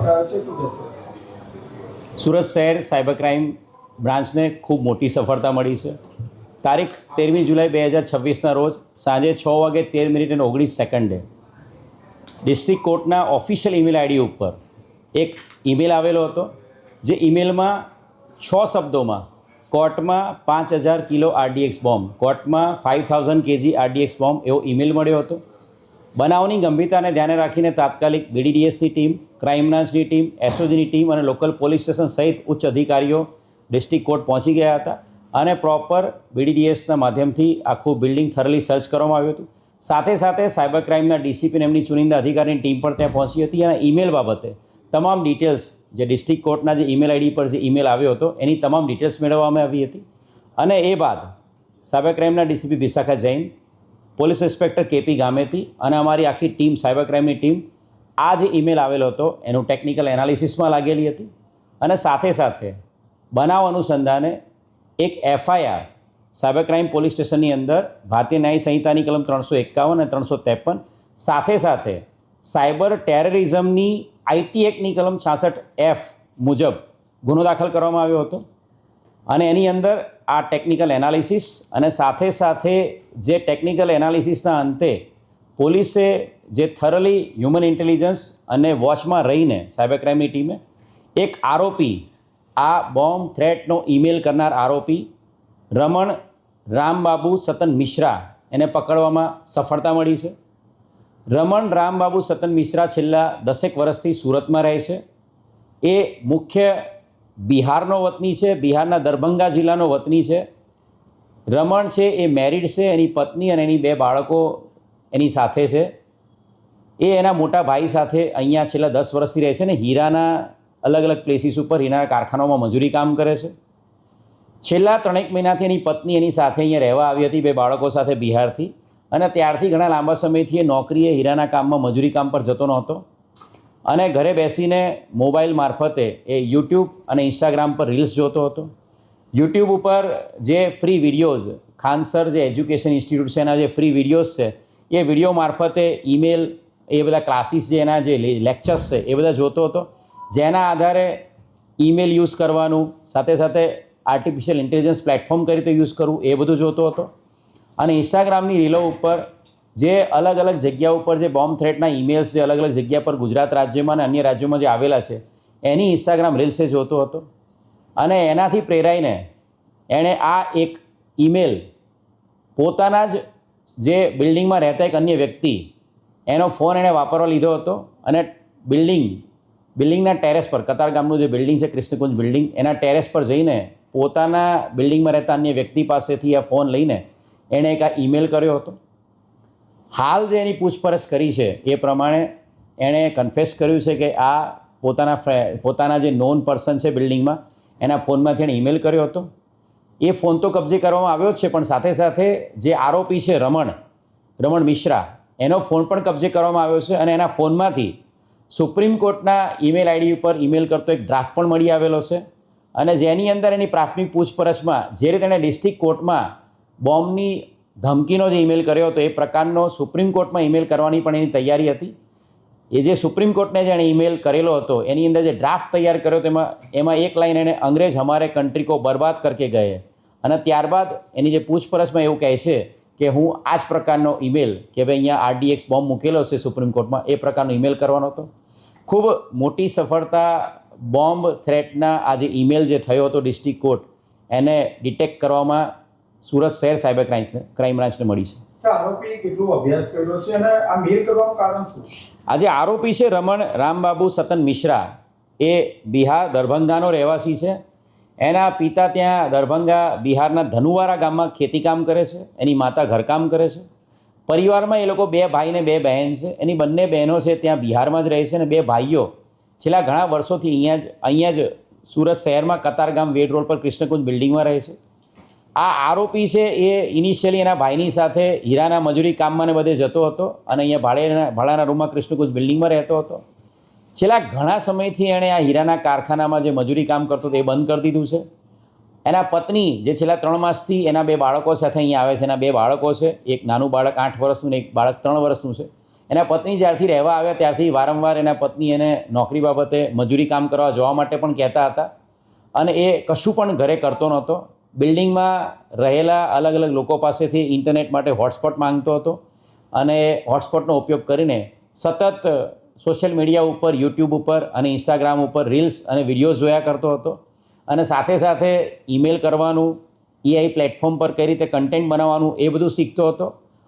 કરવામાં આવે છે, શું કહેશો? સુરત શહેર સાયબર ક્રાઇમ બ્રાન્ચને ખૂબ મોટી સફળતા મળી છે. તારીખ 13મી જુલાઈ 2026ના રોજ સાંજે 6:13:19 ડિસ્ટ્રિક્ટ કોર્ટના ઓફિશિયલ ઈમેલ આઈડી ઉપર એક ઈમેલ આવેલો હતો, જે ઈમેલમાં 6 શબ્દોમાં કોર્ટમાં 5000 કિલો RDX બોમ્બ, કોર્ટમાં 5000 kg RDX બોમ્બ એવો ઈમેલ મળ્યો હતો. બનાવની ગંભીરતાને ધ્યાને રાખીને તાત્કાલિક BDDSની ટીમ, ક્રાઇમ બ્રાન્ચની ટીમ, SOGની ટીમ અને લોકલ પોલીસ સ્ટેશન સહિત ઉચ્ચ અધિકારીઓ ડિસ્ટ્રિક્ટ કોર્ટ પહોંચી ગયા હતા અને પ્રોપર BDDSના માધ્યમથી આખું બિલ્ડિંગ થરલી સર્ચ કરવામાં આવ્યું હતું. સાથે સાથે સાયબર ક્રાઇમના DCP અને એમની ચુનિંદા અધિકારીની ટીમ પણ ત્યાં પહોંચી હતી અને ઈમેલ બાબતે તમામ ડિટેલ્સ જે ડિસ્ટ્રિક્ટ કોર્ટના જે ઈમેલ આઈડી પર જે ઈમેલ આવ્યો હતો એની તમામ ડિટેલ્સ મેળવવામાં આવી હતી. અને એ બાદ સાયબર ક્રાઇમના DCP Vishakha Jain, police inspector KP Gameti અને અમારી આખી ટીમ, સાયબર ક્રાઇમની ટીમ આ જે ઈમેલ આવેલો હતો એનું ટેકનિકલ એનાલિસિસમાં લાગેલી હતી અને સાથે સાથે બનાવ અનુસંધાને એક FIR સાયબર ક્રાઇમ પોલીસ સ્ટેશનની અંદર ભારતીય ન્યાય સંહિતાની કલમ 351 અને 353 સાથે સાથે સાયબર ટેરરિઝમની IT એક્ટની કલમ 66F મુજબ ગુનો દાખલ કરવામાં આવ્યો હતો. અને એની અંદર આ ટેકનિકલ એનાલિસિસ અને સાથે સાથે જે ટેકનિકલ એનાલિસિસના અંતે પોલીસે જે થરલી હ્યુમન ઇન્ટેલિજન્સ અને વોચમાં રહીને સાયબર ક્રાઇમની ટીમે એક આરોપી, આ બોમ્બ થ્રેટનો ઈમેલ કરનાર આરોપી રમણ રામબાબુ સતન મિશ્રા એને પકડવામાં સફળતા મળી છે. રમણ રામબાબુ સતન મિશ્રા છેલ્લા 10 વર્ષથી સુરતમાં રહે છે. એ મુખ્ય બિહારનો વતની છે, બિહારના દરભંગા જિલ્લાનો વતની છે. રમણ છે એ મેરિડ છે, એની પત્ની અને એની 2 બાળકો એની સાથે છે. એ એના મોટા ભાઈ સાથે અહીંયા છેલ્લા 10 વર્ષથી રહે છે ને હીરાના અલગ અલગ પ્લેસીસ ઉપર હીરાના કારખાનાઓમાં મજૂરી કામ કરે છે. છેલ્લા 3 મહિનાથી એની પત્ની એની સાથે અહીંયા રહેવા આવી હતી 2 બાળકો સાથે બિહારથી, અને ત્યારથી ઘણા લાંબા સમયથી એ નોકરીએ હીરાના કામમાં મજૂરી કામ પર જતો નહોતો અને ઘરે બેસીને મોબાઈલ મારફતે એ YouTube અને Instagram પર રીલ્સ જોતો હતો. YouTube ઉપર જે ફ્રી વિડીયોઝ, ખાનસર જે એજ્યુકેશન ઇન્સ્ટિટ્યૂટ છે એના જે ફ્રી વિડીયોઝ છે એ વિડીયો મારફતે ઈમેલ, એ બધા ક્લાસીસ જે એના જે લેક્ચર્સ છે એ બધા જોતો હતો, જેના આધારે ઈમેલ યુઝ કરવાનું, સાથે સાથે આર્ટિફિશિયલ ઇન્ટેલિજન્સ પ્લેટફોર્મ કઈ રીતે યુઝ કરવું એ બધું જોતો હતો. અને ઇન્સ્ટાગ્રામની રીલો ઉપર જે અલગ અલગ જગ્યા ઉપર જે બોમ્બ થ્રેટના ઈમેલ્સ જે અલગ અલગ જગ્યા પર ગુજરાત રાજ્યમાં અને અન્ય રાજ્યોમાં જે આવેલા છે એની ઇન્સ્ટાગ્રામ રીલ્સે જોતો હતો. અને એનાથી પ્રેરાઈને એણે આ એક ઈમેલ પોતાના જ જે બિલ્ડિંગમાં રહેતા એક અન્ય વ્યક્તિ, એનો ફોન એણે વાપરવા લીધો હતો અને બિલ્ડિંગના ટેરેસ પર, કતારગામનું જે બિલ્ડિંગ છે કૃષ્ણકુંજ બિલ્ડિંગ, એના ટેરેસ પર જઈને પોતાના બિલ્ડિંગમાં રહેતા અન્ય વ્યક્તિ પાસેથી આ ફોન લઈને એણે એક આ ઈમેલ કર્યો હતો. હાલ જે એની પૂછપરછ કરી છે એ પ્રમાણે એણે કન્ફેસ કર્યું છે કે આ પોતાના જે નોન પર્સન છે બિલ્ડિંગમાં એના ફોનમાંથી એણે ઈમેલ કર્યો હતો. એ ફોન તો કબજે કરવામાં આવ્યો જ છે, પણ સાથે સાથે જે આરોપી છે રમણ મિશ્રા, એનો ફોન પણ કબજે કરવામાં આવ્યો છે અને એના ફોનમાંથી સુપ્રીમ કોર્ટના ઈમેલ આઈડી ઉપર ઈમેલ કરતો એક ડ્રાફ્ટ પણ મળી આવેલો છે. અને જેની અંદર એની પ્રાથમિક પૂછપરછમાં જે રીતે એણે ડિસ્ટ્રિક્ટ કોર્ટમાં બોમ્બની ધમકીનો જે ઈમેલ કર્યો હતો એ પ્રકારનો સુપ્રીમ કોર્ટમાં ઈમેલ કરવાની પણ એની તૈયારી હતી. એ જે સુપ્રીમ કોર્ટને જેણે ઈમેલ કરેલો હતો એની અંદર જે ડ્રાફ્ટ તૈયાર કર્યો હતો એમાં એક લાઈન એણે અંગ્રેજ હમારે કંટ્રી કો બરબાદ કરકે ગયે, અને ત્યારબાદ એની જે પૂછપરછમાં એવું કહે છે કે હું આ જ પ્રકારનો ઈમેલ કે ભાઈ અહીંયા RDX બોમ્બ મૂકેલો છે સુપ્રીમ કોર્ટમાં, એ પ્રકારનો ઈમેલ કરવાનો હતો. ખૂબ મોટી સફળતા બોમ્બ થ્રેટના આ જે ઈમેલ જે થયો હતો ડિસ્ટ્રિક્ટ કોર્ટ એને ડિટેક્ટ કરવામાં સુરત શહેર સાયબર ક્રાઇમ બ્રાન્ચને મળી છે. આરોપી કેટલો અભ્યાસ કર્યો છે અને આ મેલ કરવાનું કારણ શું? આ જે આરોપી છે રમણ રામબાબુ સતન મિશ્રા, એ બિહાર દરભંગાનો રહેવાસી છે. એના પિતા ત્યાં દરભંગા બિહારના ધનુવારા ગામમાં ખેતીકામ કરે છે, એની માતા ઘરકામ કરે છે. પરિવારમાં એ લોકો 2 ભાઈ ને 2 બહેન છે. એની બંને બહેનો છે ત્યાં બિહારમાં જ રહે છે અને 2 ભાઈઓ છેલ્લા ઘણા વર્ષોથી અહીંયા જ સુરત શહેરમાં કતારગામ વેડ રોડ પર કૃષ્ણકુંજ બિલ્ડિંગમાં રહે છે. આ આરોપી છે એ ઇનિશિયલી એના ભાઈની સાથે હીરાના મજૂરી કામમાં ને બધે જતો હતો અને અહીંયા ભાડાના રૂમમાં કૃષ્ણકુંજ બિલ્ડિંગમાં રહેતો હતો. છેલ્લા ઘણા સમયથી એણે આ હીરાના કારખાનામાં જે મજૂરી કામ કરતો હતો એ બંધ કરી દીધું છે. એના પત્ની જે છેલ્લા 3 માસથી એના 2 બાળકો સાથે અહીંયા આવે છે, એના 2 બાળકો છે, એક નાનું બાળક 8 વર્ષનું ને એક બાળક 3 વર્ષનું છે. એના પત્ની જ્યારથી રહેવા આવ્યા ત્યારથી વારંવાર એના પત્ની એને નોકરી બાબતે મજૂરી કામ કરવા જવા માટે પણ કહેતા હતા અને એ કશું પણ ઘરે કરતો નહોતો. બિલ્ડિંગમાં રહેલા અલગ અલગ લોકો પાસેથી ઇન્ટરનેટ માટે હોટસ્પોટ માંગતો હતો અને હોટસ્પોટનો ઉપયોગ કરીને સતત સોશિયલ મીડિયા ઉપર, યુટ્યુબ ઉપર અને ઇન્સ્ટાગ્રામ ઉપર રીલ્સ અને વિડીયોઝ જોયા કરતો હતો અને સાથે સાથે ઈમેલ કરવાનું, એઆઈ પ્લેટફોર્મ પર કઈ રીતે કન્ટેન્ટ બનાવવાનું એ બધું શીખતો હતો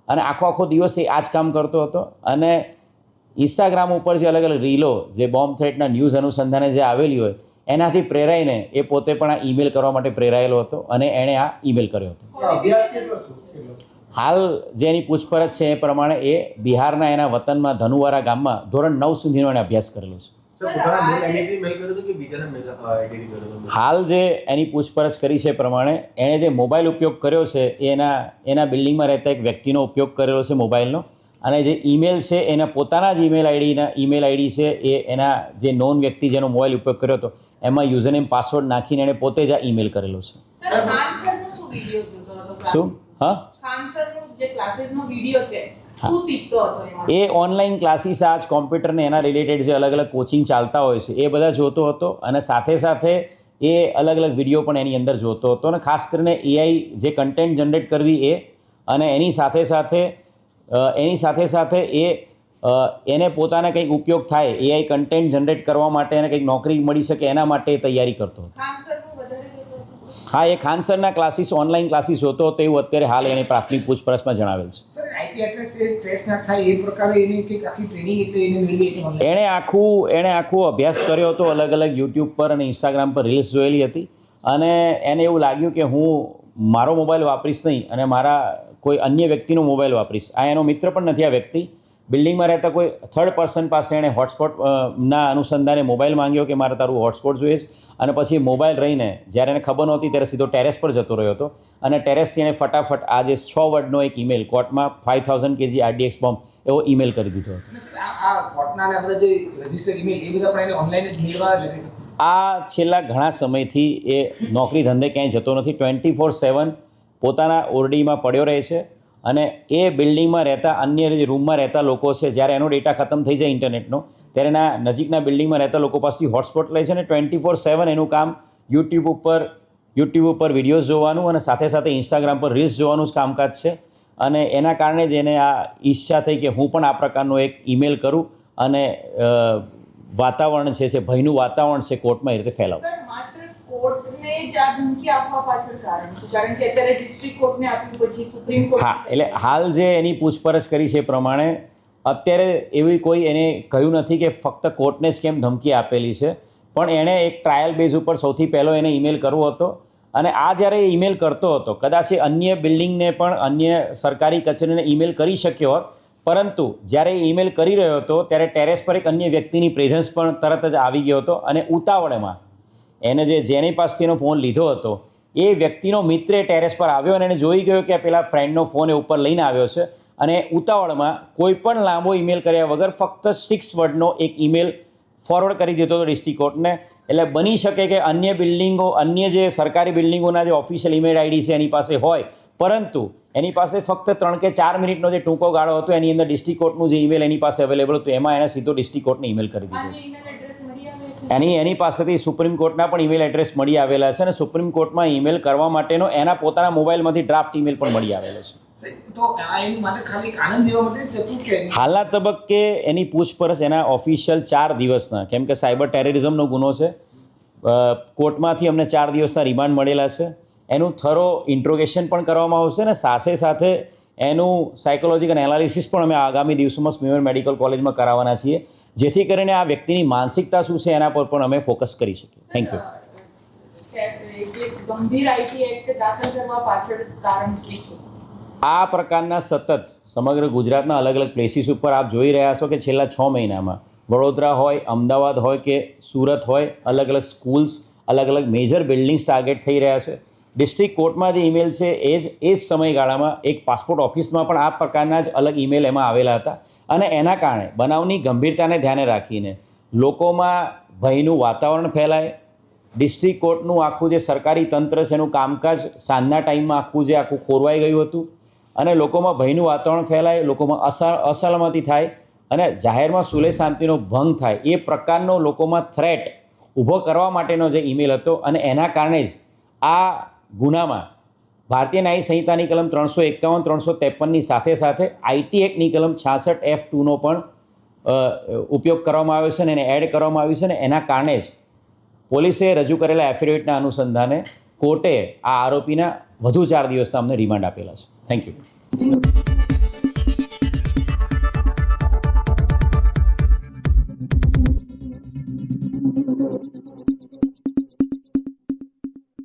અને આખો દિવસ એ આ જ કામ કરતો હતો. અને ઇન્સ્ટાગ્રામ ઉપર જે અલગ અલગ રીલો, જે બોમ્બ થ્રેટના ન્યૂઝ અનુસંધાને જે આવેલી હોય એનાથી પ્રેરાઈને એ પોતે પણ આ ઈમેલ કરવા માટે પ્રેરાયેલો હતો અને એણે આ ઈમેલ કર્યો હતો. અભ્યાસ કેટલો છે? હાલ જે એની પૂછપરછ છે એ પ્રમાણે એ બિહારના એના વતનમાં ધનુવારા ગામમાં ધોરણ 9 સુધીનો એણે અભ્યાસ કરેલો છે. હાલ જે એની પૂછપરછ કરી છે એ પ્રમાણે એણે જે મોબાઈલ ઉપયોગ કર્યો છે એ એના બિલ્ડિંગમાં રહેતા એક વ્યક્તિનો ઉપયોગ કરેલો છે મોબાઈલનો, અને જે ઈમેલ છે એના પોતાના જ ઈમેલ આઈડી છે એ એના જે નોન વ્યક્તિ જેનો મોબાઈલ ઉપયોગ કર્યો હતો એમાં યુઝરનેમ પાસવર્ડ નાખીને એણે પોતે જ આ ઈમેલ કરેલો છે. શું? હા, એ ઓનલાઈન ક્લાસીસ આ જ કોમ્પ્યુટરને એના રિલેટેડ જે અલગ અલગ કોચિંગ ચાલતા હોય છે એ બધા જોતો હતો અને સાથે સાથે એ અલગ અલગ વિડીયો પણ એની અંદર જોતો હતો. અને ખાસ કરીને એઆઈ જે કન્ટેન્ટ જનરેટ કરવી એ અને એની સાથે સાથે એને પોતાને કંઈક ઉપયોગ થાય, એઆઈ કન્ટેન્ટ જનરેટ કરવા માટે એને કંઈક નોકરી મળી શકે એના માટે તૈયારી કરતો હતો. હા, એ ખાન સરના ક્લાસીસ, ઓનલાઈન ક્લાસીસ જોતો હતો એવું અત્યારે હાલ એની પ્રાથમિક પૂછપરછમાં જણાવેલ છે. એણે આખું અભ્યાસ કર્યો હતો, અલગ અલગ યુટ્યુબ પર અને ઇન્સ્ટાગ્રામ પર રીલ્સ જોયેલી હતી અને એને એવું લાગ્યું કે હું મારો મોબાઈલ વાપરીશ નહીં અને મારા કોઈ અન્ય વ્યક્તિનો મોબાઈલ વાપરીશ. આ એનો મિત્ર પણ નથી આ વ્યક્તિ. બિલ્ડિંગમાં રહેતા કોઈ થર્ડ પર્સન પાસે એણે હોટસ્પોટના અનુસંધાને મોબાઈલ માંગ્યો કે મારે તારું હોટસ્પોટ જોઈએ છે અને પછી મોબાઈલ રહીને જ્યારે એને ખબર નહોતી ત્યારે સીધો ટેરેસ પર જતો રહ્યો હતો અને ટેરેસથી એણે ફટાફટ આ જે 6 વર્ડનો એક ઈમેલ, કોર્ટમાં 5000 kg RDX બોમ્બ એવો ઈમેલ કરી દીધો હતો. આ છેલ્લા ઘણા સમયથી એ નોકરી ધંધે ક્યાંય જતો નથી, 24/7 પોતાના ઓરડીમાં પડ્યો રહે છે અને એ બિલ્ડિંગમાં રહેતા અન્ય જે રૂમમાં રહેતા લોકો છે, જ્યારે એનો ડેટા ખતમ થઈ જાય ઇન્ટરનેટનો ત્યારે એના નજીકના બિલ્ડિંગમાં રહેતા લોકો પાસેથી હોટસ્પોટ લે છે અને 24/7 એનું કામ યુટ્યુબ ઉપર વિડીયોઝ જોવાનું અને સાથે સાથે ઇન્સ્ટાગ્રામ પર રીલ્સ જોવાનું જ કામકાજ છે. અને એના કારણે જ એને આ ઈચ્છા થઈ કે હું પણ આ પ્રકારનો એક ઈમેલ કરું અને વાતાવરણ છે ભયનું વાતાવરણ છે કોર્ટમાં એ રીતે ફેલાવું. હા, એટલે હાલ જે એની પૂછપરછ કરી છે એ પ્રમાણે અત્યારે એવી કોઈ એને કહ્યું નથી કે ફક્ત કોર્ટને જ કેમ ધમકી આપેલી છે, પણ એણે એક ટ્રાયલ બેઝ ઉપર સૌથી પહેલો એને ઈમેલ કરવો હતો અને આ જ્યારે એ ઈમેલ કરતો હતો કદાચ એ અન્ય બિલ્ડિંગને પણ, અન્ય સરકારી કચેરીને ઈમેલ કરી શક્યો હોત, પરંતુ જ્યારે એ ઈમેલ કરી રહ્યો હતો ત્યારે ટેરેસ પર એક અન્ય વ્યક્તિની પ્રેઝન્સ પણ તરત જ આવી ગયો હતો અને ઉતાવળમાં એને જેની પાસેથી એનો ફોન લીધો હતો એ વ્યક્તિનો મિત્ર ટેરેસ પર આવ્યો અને એને જોઈ ગયો કે પેલા ફ્રેન્ડનો ફોન એ ઉપર લઈને આવ્યો છે અને ઉતાવળમાં કોઈ પણ લાંબો ઈમેલ કર્યા વગર ફક્ત 6 વર્ડનો એક ઈમેલ ફોરવર્ડ કરી દીધો હતો ડિસ્ટ્રિક્ટ કોર્ટને. એટલે બની શકે કે અન્ય બિલ્ડિંગો, અન્ય જે સરકારી બિલ્ડિંગોના જે ઓફિશિયલ ઈમેલ આઈડી છે એની પાસે હોય, પરંતુ એની પાસે ફક્ત 3 કે 4 મિનિટનો જે ટૂંકો ગાળો હતો એની અંદર ડિસ્ટ્રિક્ટ કોર્ટનું જે ઈમેલ એની પાસે અવેલેબલ હતું એમાં એને સીધો ડિસ્ટ્રિક્ટ કોર્ટને ઈમેલ કરી દીધો. એની પાસેથી સુપ્રીમ કોર્ટના પણ ઈમેલ એડ્રેસ મળી આવેલા છે અને સુપ્રીમ કોર્ટમાં ઈમેલ કરવા માટેનો એના પોતાના મોબાઈલમાંથી ડ્રાફ્ટ ઈમેલ પણ મળી આવેલો છે. હાલના તબક્કે એની પૂછપરછ એના ઓફિશિયલ 4 દિવસના, કેમ કે સાયબર ટેરરિઝમનો ગુનો છે, કોર્ટમાંથી અમને 4 દિવસના રિમાન્ડ મળેલા છે. એનું થરો ઇન્ટ્રોગેશન પણ કરવામાં આવશે અને સાથે સાથે એનું સાયકોલોજીકલ એનાલિસિસ પણ અમે આગામી દિવસોમાં સ્મીમેર મેડિકલ કોલેજમાં કરાવવાના છીએ, જેથી કરીને આ વ્યક્તિની માનસિકતા શું છે એના પર પણ અમે ફોકસ કરી શકીએ. Thank you. આ પ્રકારના સતત સમગ્ર ગુજરાતના અલગ અલગ પ્લેસીસ ઉપર આપ જોઈ રહ્યા છો કે છેલ્લા 6 મહિનામાં વડોદરા હોય, અમદાવાદ હોય કે સુરત હોય, અલગ અલગ સ્કૂલ્સ, અલગ અલગ મેજર બિલ્ડિંગ્સ ટાર્ગેટ થઈ રહ્યા છે. ડિસ્ટ્રિક્ટ કોર્ટમાં જે ઈમેલ છે એ જ સમયગાળામાં એક પાસપોર્ટ ઓફિસમાં પણ આ પ્રકારના જ અલગ ઈમેલ એમાં આવેલા હતા અને એના કારણે બનાવની ગંભીરતાને ધ્યાને રાખીને લોકોમાં ભયનું વાતાવરણ ફેલાય, ડિસ્ટ્રિક્ટ કોર્ટનું આખું જે સરકારી તંત્ર છે એનું કામકાજ સાંજના ટાઈમમાં આખું ખોરવાઈ ગયું હતું અને લોકોમાં ભયનું વાતાવરણ ફેલાય, લોકોમાં અસલામતી થાય અને જાહેરમાં સુલેહ શાંતિનો ભંગ થાય એ પ્રકારનો લોકોમાં થ્રેટ ઊભો કરવા માટેનો જે ઈમેલ હતો અને એના કારણે જ આ ગુનામાં ભારતીય ન્યાય સંહિતાની કલમ 351 353ની સાથે સાથે આઈટી એક્ટની કલમ 66F2નો પણ ઉપયોગ કરવામાં આવ્યો છે અને એને એડ કરવામાં આવ્યું છે ને એના કારણે જ પોલીસે રજૂ કરેલા એફિડેવિટના અનુસંધાને કોર્ટે આ આરોપીના વધુ 4 દિવસના અમને રિમાન્ડ આપેલા છે. Thank you.